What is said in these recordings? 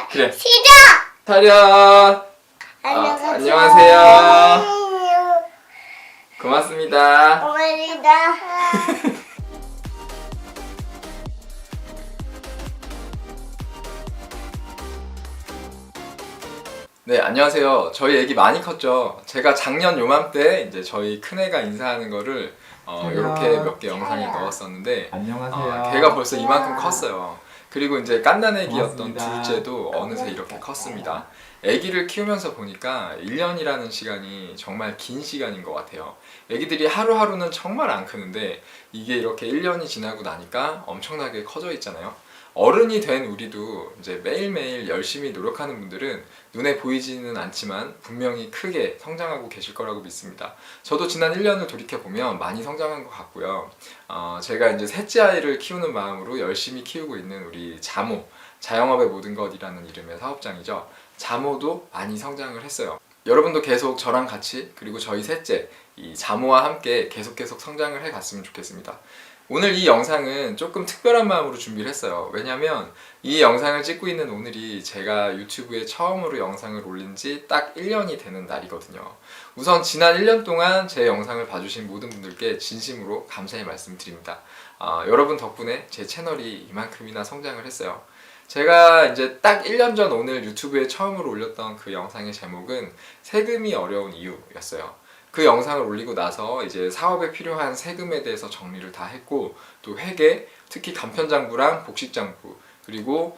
그래. 시작! 차렷! 안녕하세요. 고맙습니다. 고맙습니다. 네, 안녕하세요. 저희 애기 많이 컸죠? 제가 작년 요맘때 이제 저희 큰애가 인사하는 거를 이렇게 몇 개 영상에 넣었었는데 안녕하세요. 걔가 벌써 이만큼 컸어요. 그리고 이제 깐난애기였던 고맙습니다. 둘째도 어느새 이렇게 컸습니다. 애기를 키우면서 보니까 1년이라는 시간이 정말 긴 시간인 것 같아요. 애기들이 하루하루는 정말 안 크는데 이게 이렇게 1년이 지나고 나니까 엄청나게 커져 있잖아요. 어른이 된 우리도 이제 매일매일 열심히 노력하는 분들은 눈에 보이지는 않지만 분명히 크게 성장하고 계실 거라고 믿습니다. 저도 지난 1년을 돌이켜보면 많이 성장한 것 같고요. 제가 이제 셋째 아이를 키우는 마음으로 열심히 키우고 있는 우리 자모, 자영업의 모든 것이라는 이름의 사업장이죠. 자모도 많이 성장을 했어요. 여러분도 계속 저랑 같이 그리고 저희 셋째 이 자모와 함께 계속 성장을 해갔으면 좋겠습니다. 오늘 이 영상은 조금 특별한 마음으로 준비를 했어요. 왜냐면 이 영상을 찍고 있는 오늘이 제가 유튜브에 처음으로 영상을 올린 지 딱 1년이 되는 날이거든요. 우선 지난 1년 동안 제 영상을 봐주신 모든 분들께 진심으로 감사의 말씀드립니다. 여러분 덕분에 제 채널이 이만큼이나 성장을 했어요. 제가 이제 딱 1년 전 오늘 유튜브에 처음으로 올렸던 그 영상의 제목은 세금이 어려운 이유였어요. 그 영상을 올리고 나서 이제 사업에 필요한 세금에 대해서 정리를 다 했고 또 회계, 특히 간편장부랑 복식장부 그리고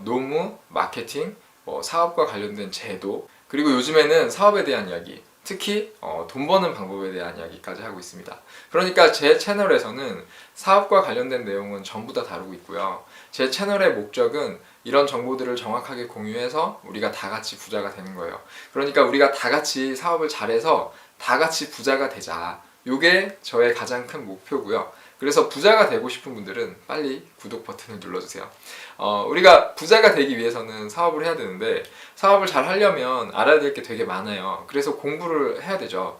노무, 마케팅, 사업과 관련된 제도 그리고 요즘에는 사업에 대한 이야기 특히 돈 버는 방법에 대한 이야기까지 하고 있습니다. 그러니까 제 채널에서는 사업과 관련된 내용은 전부 다 다루고 있고요. 제 채널의 목적은 이런 정보들을 정확하게 공유해서 우리가 다 같이 부자가 되는 거예요. 그러니까 우리가 다 같이 사업을 잘해서 다 같이 부자가 되자. 이게 저의 가장 큰 목표고요. 그래서 부자가 되고 싶은 분들은 빨리 구독 버튼을 눌러주세요. 우리가 부자가 되기 위해서는 사업을 해야 되는데 사업을 잘 하려면 알아야 될 게 되게 많아요. 그래서 공부를 해야 되죠.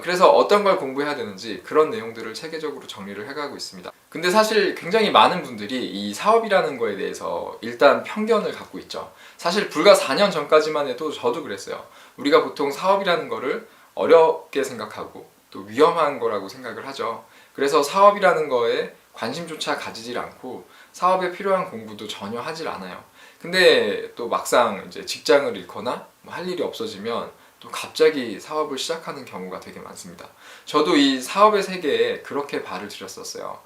그래서 어떤 걸 공부해야 되는지 그런 내용들을 체계적으로 정리를 해가고 있습니다. 근데 사실 굉장히 많은 분들이 이 사업이라는 거에 대해서 일단 편견을 갖고 있죠. 사실 불과 4년 전까지만 해도 저도 그랬어요. 우리가 보통 사업이라는 거를 어렵게 생각하고 또 위험한 거라고 생각을 하죠. 그래서 사업이라는 거에 관심조차 가지질 않고 사업에 필요한 공부도 전혀 하질 않아요. 근데 또 막상 이제 직장을 잃거나 할 일이 없어지면 또 갑자기 사업을 시작하는 경우가 되게 많습니다. 저도 이 사업의 세계에 그렇게 발을 들였었어요.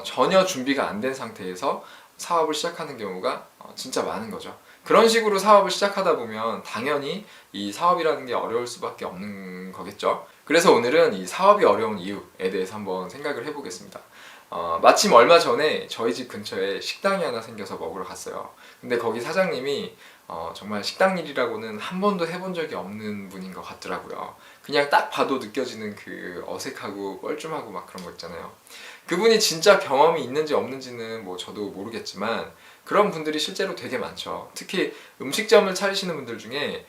전혀 준비가 안 된 상태에서 사업을 시작하는 경우가 진짜 많은 거죠. 그런 식으로 사업을 시작하다 보면 당연히 이 사업이라는 게 어려울 수밖에 없는 거겠죠. 그래서 오늘은 이 사업이 어려운 이유에 대해서 한번 생각을 해보겠습니다. 마침 얼마 전에 저희 집 근처에 식당이 하나 생겨서 먹으러 갔어요. 근데 거기 사장님이 정말 식당 일이라고는 한 번도 해본 적이 없는 분인 것 같더라고요. 그냥 딱 봐도 느껴지는 그 어색하고 뻘쭘하고 막 그런 거 있잖아요. 그분이 진짜 경험이 있는지 없는지는 뭐 저도 모르겠지만 그런 분들이 실제로 되게 많죠. 특히 음식점을 차리시는 분들 중에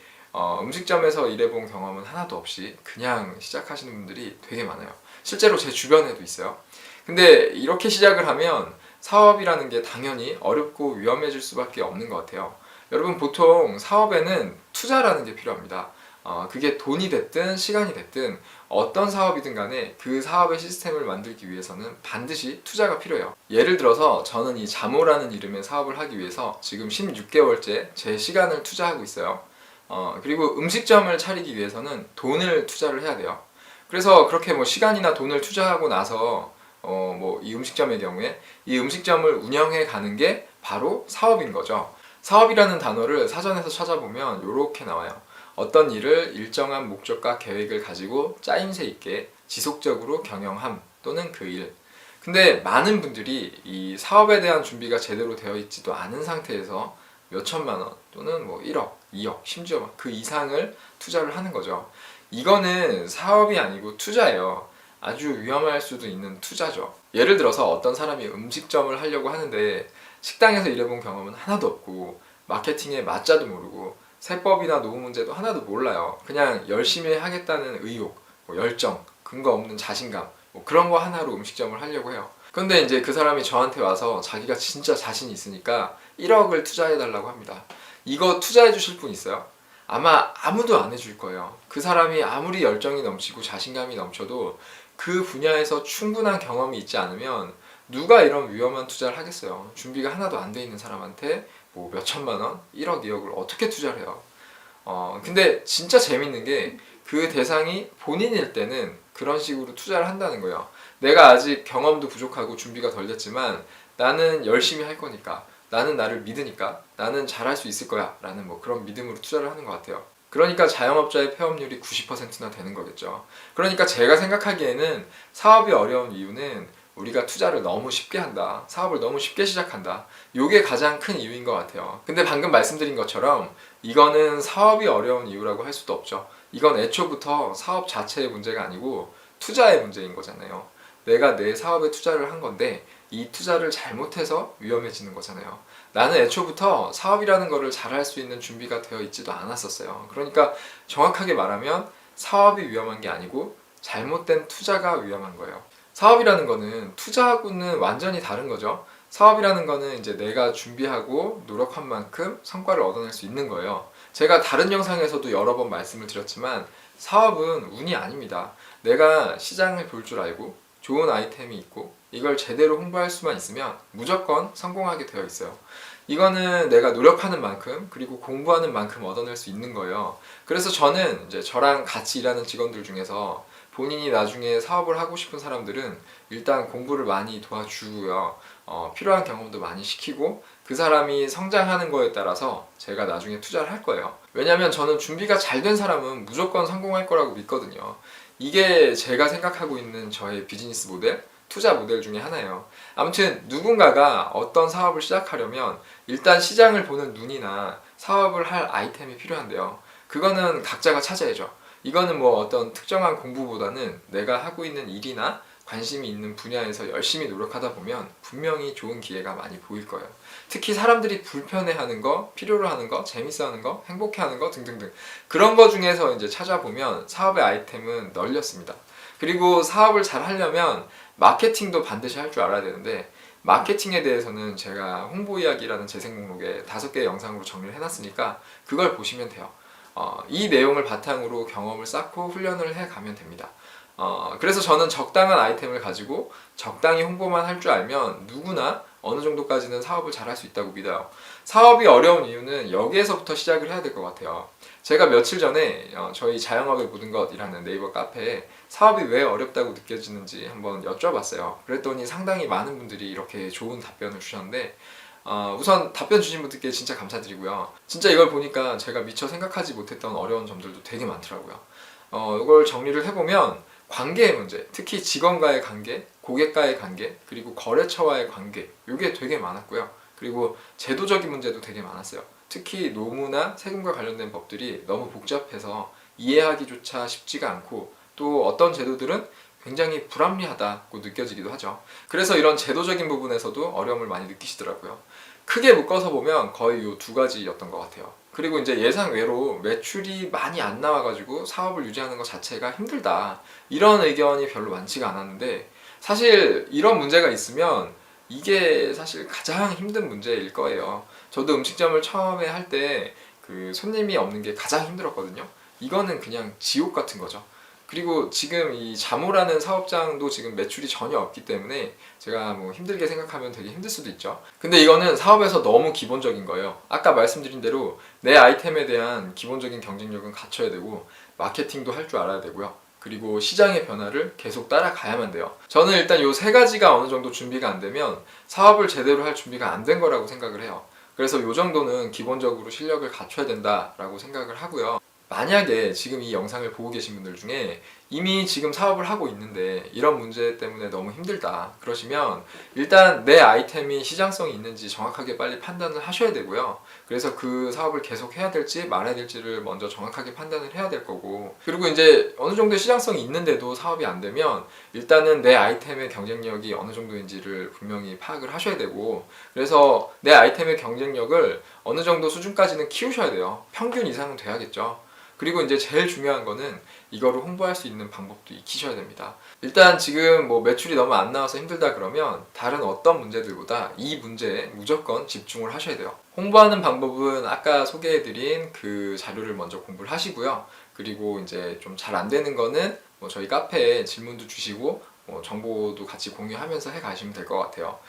음식점에서 일해본 경험은 하나도 없이 그냥 시작하시는 분들이 되게 많아요. 실제로 제 주변에도 있어요. 근데 이렇게 시작을 하면 사업이라는 게 당연히 어렵고 위험해질 수밖에 없는 것 같아요. 여러분 보통 사업에는 투자라는 게 필요합니다. 그게 돈이 됐든 시간이 됐든 어떤 사업이든 간에 그 사업의 시스템을 만들기 위해서는 반드시 투자가 필요해요. 예를 들어서 저는 이 자모라는 이름의 사업을 하기 위해서 지금 16개월째 제 시간을 투자하고 있어요. 그리고 음식점을 차리기 위해서는 돈을 투자를 해야 돼요. 그래서 그렇게 뭐 시간이나 돈을 투자하고 나서 뭐 이 음식점의 경우에 이 음식점을 운영해 가는 게 바로 사업인 거죠. 사업이라는 단어를 사전에서 찾아보면 이렇게 나와요. 어떤 일을 일정한 목적과 계획을 가지고 짜임새 있게 지속적으로 경영함 또는 그 일. 근데 많은 분들이 이 사업에 대한 준비가 제대로 되어 있지도 않은 상태에서 몇 천만 원 또는 뭐 1억, 2억, 심지어 그 이상을 투자를 하는 거죠. 이거는 사업이 아니고 투자예요. 아주 위험할 수도 있는 투자죠. 예를 들어서 어떤 사람이 음식점을 하려고 하는데 식당에서 일해본 경험은 하나도 없고 마케팅의 맞자도 모르고 세법이나 노무 문제도 하나도 몰라요. 그냥 열심히 하겠다는 의욕, 열정, 근거 없는 자신감 그런 거 하나로 음식점을 하려고 해요. 근데 이제 그 사람이 저한테 와서 자기가 진짜 자신이 있으니까 1억을 투자해달라고 합니다. 이거 투자해 주실 분 있어요? 아마 아무도 안 해줄 거예요. 그 사람이 아무리 열정이 넘치고 자신감이 넘쳐도 그 분야에서 충분한 경험이 있지 않으면 누가 이런 위험한 투자를 하겠어요. 준비가 하나도 안 돼 있는 사람한테 뭐 몇 천만 원, 1억, 2억을 어떻게 투자를 해요? 근데 진짜 재밌는 게 그 대상이 본인일 때는 그런 식으로 투자를 한다는 거예요. 내가 아직 경험도 부족하고 준비가 덜 됐지만 나는 열심히 할 거니까, 나는 나를 믿으니까, 나는 잘할 수 있을 거야 라는 뭐 그런 믿음으로 투자를 하는 것 같아요. 그러니까 자영업자의 폐업률이 90%나 되는 거겠죠. 그러니까 제가 생각하기에는 사업이 어려운 이유는 우리가 투자를 너무 쉽게 한다, 사업을 너무 쉽게 시작한다, 이게 가장 큰 이유인 것 같아요. 근데 방금 말씀드린 것처럼 이거는 사업이 어려운 이유라고 할 수도 없죠. 이건 애초부터 사업 자체의 문제가 아니고 투자의 문제인 거잖아요. 내가 내 사업에 투자를 한 건데 이 투자를 잘못해서 위험해지는 거잖아요. 나는 애초부터 사업이라는 거를 잘할 수 있는 준비가 되어 있지도 않았었어요. 그러니까 정확하게 말하면 사업이 위험한 게 아니고 잘못된 투자가 위험한 거예요. 사업이라는 거는 투자하고는 완전히 다른 거죠. 사업이라는 거는 이제 내가 준비하고 노력한 만큼 성과를 얻어낼 수 있는 거예요. 제가 다른 영상에서도 여러 번 말씀을 드렸지만 사업은 운이 아닙니다. 내가 시장을 볼 줄 알고 좋은 아이템이 있고 이걸 제대로 홍보할 수만 있으면 무조건 성공하게 되어 있어요. 이거는 내가 노력하는 만큼 그리고 공부하는 만큼 얻어낼 수 있는 거예요. 그래서 저는 이제 저랑 같이 일하는 직원들 중에서 본인이 나중에 사업을 하고 싶은 사람들은 일단 공부를 많이 도와주고요. 필요한 경험도 많이 시키고 그 사람이 성장하는 거에 따라서 제가 나중에 투자를 할 거예요. 왜냐면 저는 준비가 잘 된 사람은 무조건 성공할 거라고 믿거든요. 이게 제가 생각하고 있는 저의 비즈니스 모델, 투자 모델 중에 하나예요. 아무튼 누군가가 어떤 사업을 시작하려면 일단 시장을 보는 눈이나 사업을 할 아이템이 필요한데요. 그거는 각자가 찾아야죠. 이거는 뭐 어떤 특정한 공부보다는 내가 하고 있는 일이나 관심이 있는 분야에서 열심히 노력하다 보면 분명히 좋은 기회가 많이 보일 거예요. 특히 사람들이 불편해하는 거, 필요로 하는 거, 재밌어하는 거, 행복해하는 거 등등등 그런 거 중에서 이제 찾아보면 사업의 아이템은 널렸습니다. 그리고 사업을 잘 하려면 마케팅도 반드시 할 줄 알아야 되는데 마케팅에 대해서는 제가 홍보 이야기라는 재생 목록에 5개의 영상으로 정리를 해놨으니까 그걸 보시면 돼요. 이 내용을 바탕으로 경험을 쌓고 훈련을 해가면 됩니다. 그래서 저는 적당한 아이템을 가지고 적당히 홍보만 할 줄 알면 누구나 어느 정도까지는 사업을 잘 할 수 있다고 믿어요. 사업이 어려운 이유는 여기에서부터 시작을 해야 될 것 같아요. 제가 며칠 전에 저희 자영업의 모든 것이라는 네이버 카페에 사업이 왜 어렵다고 느껴지는지 한번 여쭤봤어요. 그랬더니 상당히 많은 분들이 이렇게 좋은 답변을 주셨는데 우선 답변 주신 분들께 진짜 감사드리고요. 진짜 이걸 보니까 제가 미처 생각하지 못했던 어려운 점들도 되게 많더라고요. 이걸 정리를 해보면 관계의 문제, 특히 직원과의 관계, 고객과의 관계, 그리고 거래처와의 관계, 이게 되게 많았고요. 그리고 제도적인 문제도 되게 많았어요. 특히 노무나 세금과 관련된 법들이 너무 복잡해서 이해하기조차 쉽지가 않고 또 어떤 제도들은 굉장히 불합리하다고 느껴지기도 하죠. 그래서 이런 제도적인 부분에서도 어려움을 많이 느끼시더라고요. 크게 묶어서 보면 거의 이 두 가지였던 것 같아요. 그리고 이제 예상외로 매출이 많이 안 나와가지고 사업을 유지하는 것 자체가 힘들다, 이런 의견이 별로 많지가 않았는데 사실 이런 문제가 있으면 이게 사실 가장 힘든 문제일 거예요. 저도 음식점을 처음에 할 때 그 손님이 없는 게 가장 힘들었거든요. 이거는 그냥 지옥 같은 거죠. 그리고 지금 이 자모라는 사업장도 지금 매출이 전혀 없기 때문에 제가 뭐 힘들게 생각하면 되게 힘들 수도 있죠. 근데 이거는 사업에서 너무 기본적인 거예요. 아까 말씀드린 대로 내 아이템에 대한 기본적인 경쟁력은 갖춰야 되고 마케팅도 할 줄 알아야 되고요. 그리고 시장의 변화를 계속 따라가야만 돼요. 저는 일단 이 세 가지가 어느 정도 준비가 안 되면 사업을 제대로 할 준비가 안 된 거라고 생각을 해요. 그래서 이 정도는 기본적으로 실력을 갖춰야 된다라고 생각을 하고요. 만약에 지금 이 영상을 보고 계신 분들 중에 이미 지금 사업을 하고 있는데 이런 문제 때문에 너무 힘들다 그러시면 일단 내 아이템이 시장성이 있는지 정확하게 빨리 판단을 하셔야 되고요. 그래서 그 사업을 계속 해야 될지 말아야 될지를 먼저 정확하게 판단을 해야 될 거고, 그리고 이제 어느 정도 시장성이 있는데도 사업이 안 되면 일단은 내 아이템의 경쟁력이 어느 정도인지를 분명히 파악을 하셔야 되고, 그래서 내 아이템의 경쟁력을 어느 정도 수준까지는 키우셔야 돼요. 평균 이상은 돼야겠죠. 그리고 이제 제일 중요한 거는 이거를 홍보할 수 있는 방법도 익히셔야 됩니다. 일단 지금 뭐 매출이 너무 안 나와서 힘들다 그러면 다른 어떤 문제들보다 이 문제에 무조건 집중을 하셔야 돼요. 홍보하는 방법은 아까 소개해드린 그 자료를 먼저 공부를 하시고요. 그리고 이제 좀 잘 안 되는 거는 뭐 저희 카페에 질문도 주시고 정보도 같이 공유하면서 해 가시면 될 것 같아요.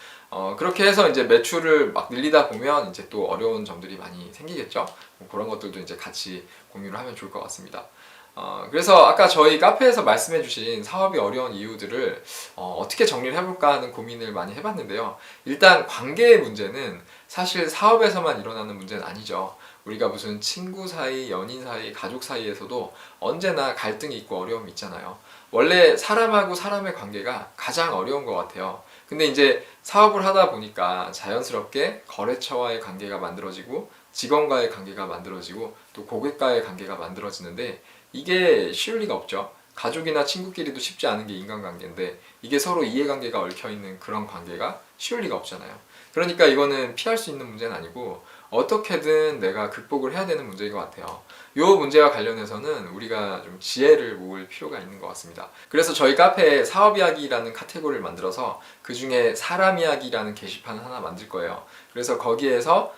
그렇게 해서 이제 매출을 막 늘리다 보면 이제 또 어려운 점들이 많이 생기겠죠. 그런 것들도 이제 같이 공유를 하면 좋을 것 같습니다. 그래서 아까 저희 카페에서 말씀해주신 사업이 어려운 이유들을 어떻게 정리를 해볼까 하는 고민을 많이 해봤는데요. 일단 관계의 문제는 사실 사업에서만 일어나는 문제는 아니죠. 우리가 무슨 친구 사이, 연인 사이, 가족 사이에서도 언제나 갈등이 있고 어려움이 있잖아요. 원래 사람하고 사람의 관계가 가장 어려운 것 같아요. 근데 이제 사업을 하다 보니까 자연스럽게 거래처와의 관계가 만들어지고 직원과의 관계가 만들어지고 또 고객과의 관계가 만들어지는데 이게 쉬울 리가 없죠. 가족이나 친구끼리도 쉽지 않은 게 인간관계인데 이게 서로 이해관계가 얽혀있는 그런 관계가 쉬울 리가 없잖아요. 그러니까 이거는 피할 수 있는 문제는 아니고 어떻게든 내가 극복을 해야 되는 문제인 것 같아요. 이 문제와 관련해서는 우리가 좀 지혜를 모을 필요가 있는 것 같습니다. 그래서 저희 카페에 사업 이야기라는 카테고리를 만들어서 그 중에 사람 이야기라는 게시판을 하나 만들 거예요. 그래서 거기에서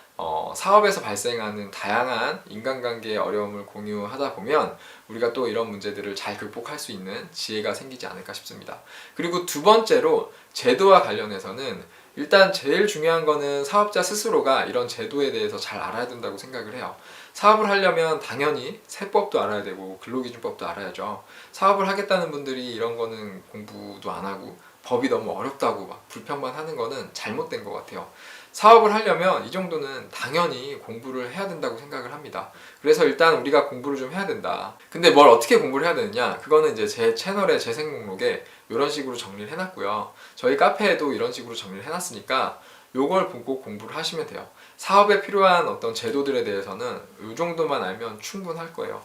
사업에서 발생하는 다양한 인간관계의 어려움을 공유하다 보면 우리가 또 이런 문제들을 잘 극복할 수 있는 지혜가 생기지 않을까 싶습니다. 그리고 두 번째로 제도와 관련해서는 일단 제일 중요한 거는 사업자 스스로가 이런 제도에 대해서 잘 알아야 된다고 생각을 해요. 사업을 하려면 당연히 세법도 알아야 되고 근로기준법도 알아야죠. 사업을 하겠다는 분들이 이런 거는 공부도 안 하고 법이 너무 어렵다고 막 불평만 하는 거는 잘못된 것 같아요. 사업을 하려면 이 정도는 당연히 공부를 해야 된다고 생각을 합니다. 그래서 일단 우리가 공부를 좀 해야 된다. 근데 뭘 어떻게 공부를 해야 되느냐? 그거는 이제 제 채널의 재생 목록에 이런 식으로 정리를 해놨고요. 저희 카페에도 이런 식으로 정리를 해놨으니까 요걸 보고 공부를 하시면 돼요. 사업에 필요한 어떤 제도들에 대해서는 이 정도만 알면 충분할 거예요.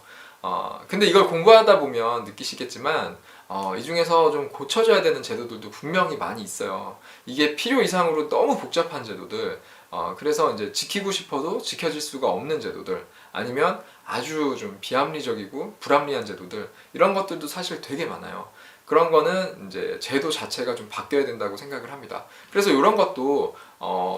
근데 이걸 공부하다 보면 느끼시겠지만 이 중에서 좀 고쳐져야 되는 제도들도 분명히 많이 있어요. 이게 필요 이상으로 너무 복잡한 제도들, 그래서 이제 지키고 싶어도 지켜질 수가 없는 제도들, 아니면 아주 좀 비합리적이고 불합리한 제도들, 이런 것들도 사실 되게 많아요. 그런 거는 이제 제도 자체가 좀 바뀌어야 된다고 생각을 합니다. 그래서 이런 것도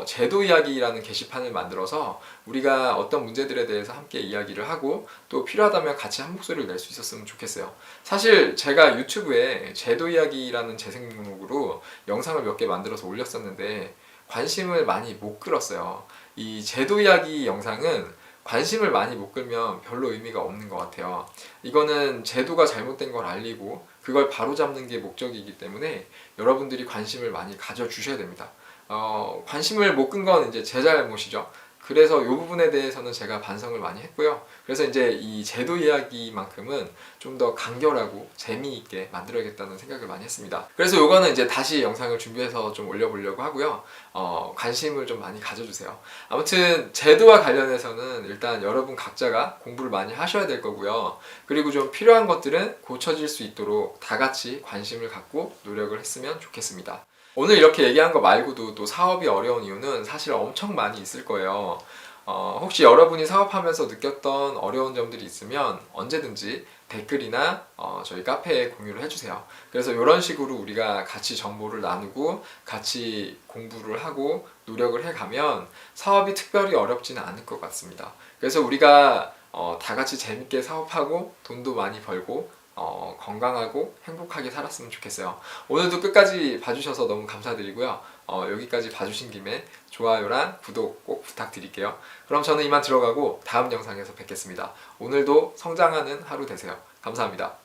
제도 이야기라는 게시판을 만들어서 우리가 어떤 문제들에 대해서 함께 이야기를 하고 또 필요하다면 같이 한 목소리를 낼 수 있었으면 좋겠어요. 사실 제가 유튜브에 제도 이야기라는 재생 목록으로 영상을 몇 개 만들어서 올렸었는데 관심을 많이 못 끌었어요. 이 제도 이야기 영상은 관심을 많이 못 끌면 별로 의미가 없는 것 같아요. 이거는 제도가 잘못된 걸 알리고 그걸 바로잡는 게 목적이기 때문에 여러분들이 관심을 많이 가져주셔야 됩니다. 관심을 못 끈 건 이제 제 잘못이죠. 그래서 이 부분에 대해서는 제가 반성을 많이 했고요. 그래서 이제 이 제도 이야기만큼은 좀 더 간결하고 재미있게 만들어야겠다는 생각을 많이 했습니다. 그래서 이거는 이제 다시 영상을 준비해서 좀 올려보려고 하고요. 관심을 좀 많이 가져주세요. 아무튼 제도와 관련해서는 일단 여러분 각자가 공부를 많이 하셔야 될 거고요. 그리고 좀 필요한 것들은 고쳐질 수 있도록 다 같이 관심을 갖고 노력을 했으면 좋겠습니다. 오늘 이렇게 얘기한 거 말고도 또 사업이 어려운 이유는 사실 엄청 많이 있을 거예요. 혹시 여러분이 사업하면서 느꼈던 어려운 점들이 있으면 언제든지 댓글이나 저희 카페에 공유를 해주세요. 그래서 이런 식으로 우리가 같이 정보를 나누고 같이 공부를 하고 노력을 해가면 사업이 특별히 어렵지는 않을 것 같습니다. 그래서 우리가 다 같이 재밌게 사업하고 돈도 많이 벌고 건강하고 행복하게 살았으면 좋겠어요. 오늘도 끝까지 봐주셔서 너무 감사드리고요. 여기까지 봐주신 김에 좋아요랑 구독 꼭 부탁드릴게요. 그럼 저는 이만 들어가고 다음 영상에서 뵙겠습니다. 오늘도 성장하는 하루 되세요. 감사합니다.